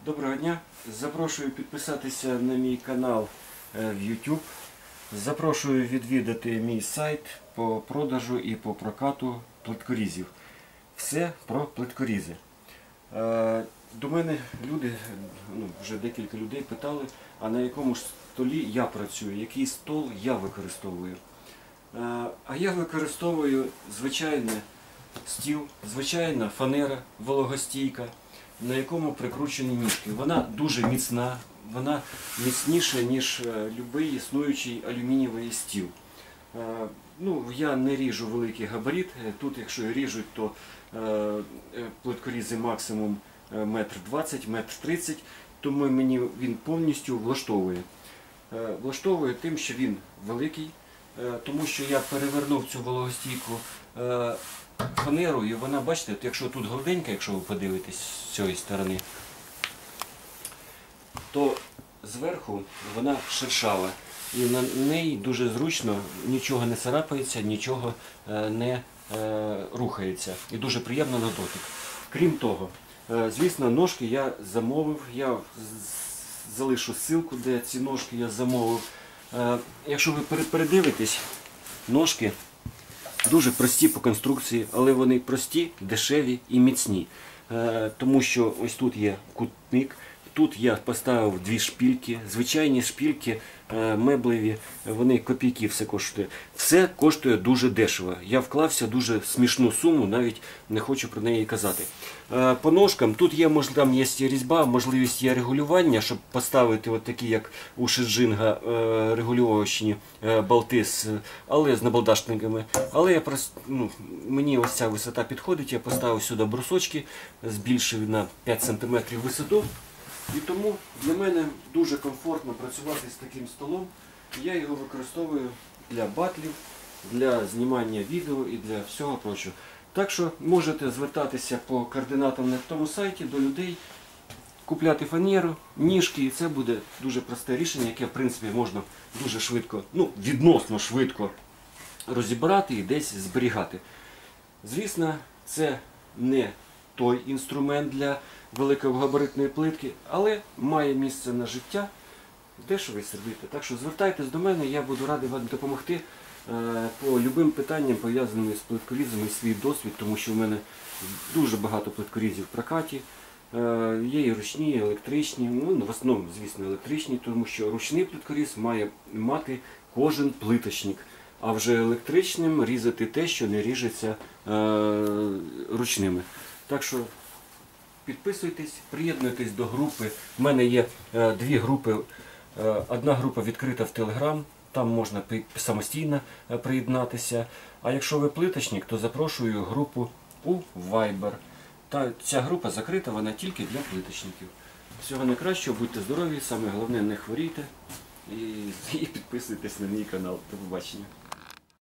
Доброго дня! Запрошую підписатися на мій канал в YouTube. Запрошую відвідати мій сайт по продажу і по прокату плиткорізів. Все про плиткорізи. До мене люди, вже декілька людей питали, а на якому ж столі я працюю, який стол я використовую. А я використовую звичайний стіл, звичайна фанера вологостійка, на якому прикручені ніжки. Вона дуже міцна, вона міцніша, ніж будь-який існуючий алюмінієвий стіл. Я не ріжу великий габарит. Тут, якщо ріжуть, то плиткорізи максимум 1,20 м, 1,30 м, тому мені він повністю влаштовує. Влаштовує тим, що він великий, тому що я перевернув цю вологостійку фанеру, і вона, бачите, якщо тут гладенька, якщо ви подивитесь з цієї сторони, то зверху вона шершава. І на неї дуже зручно, нічого не царапається, нічого не рухається. І дуже приємно на дотик. Крім того, звісно, ножки я замовив, я залишу ссылку, де ці ножки я замовив. Якщо ви передивитесь, ножки дуже прості по конструкції, але вони прості, дешеві і міцні. Тому що ось тут є кутник, тут я поставив дві шпильки, звичайні шпильки меблеві, вони копійки все коштує. Все коштує дуже дешево. Я вклався дуже смішну суму, навіть не хочу про неї казати. По ножкам тут є, там є різьба, можливість є регулювання, щоб поставити от такі, як у Шеджинга, регулювачні болти, але з набалдашниками. Але мені ось ця висота підходить, я поставив сюди брусочки, збільшив на 5 см висоту. І тому для мене дуже комфортно працювати з таким столом. Я його використовую для батлів, для знімання відео і для всього прочого. Так що можете звертатися по координатам на тому сайті до людей, купляти фанеру, ніжки, і це буде дуже просте рішення, яке в принципі можна дуже швидко, відносно швидко розібрати і десь зберігати. Звісно, це не той інструмент для великогабаритної плитки, але має місце на життя, дешево і сердито. Так що звертайтесь до мене, я буду радий вам допомогти по будь-яким питанням, пов'язаним з плиткорізами, і свій досвід, тому що в мене дуже багато плиткорізів в прокаті. Є і ручні, і електричні, в основному, звісно, електричні, тому що ручний плиткоріз має мати кожен плиточник, а вже електричним різати те, що не ріжеться ручними. Так що підписуйтесь, приєднуйтесь до групи. У мене є дві групи. Одна група відкрита в Telegram, там можна самостійно приєднатися. А якщо ви плиточник, то запрошую групу у Viber. Ця група закрита, вона тільки для плиточників. Всього найкращого, будьте здорові, саме головне не хворійте і підписуйтесь на мій канал. До побачення.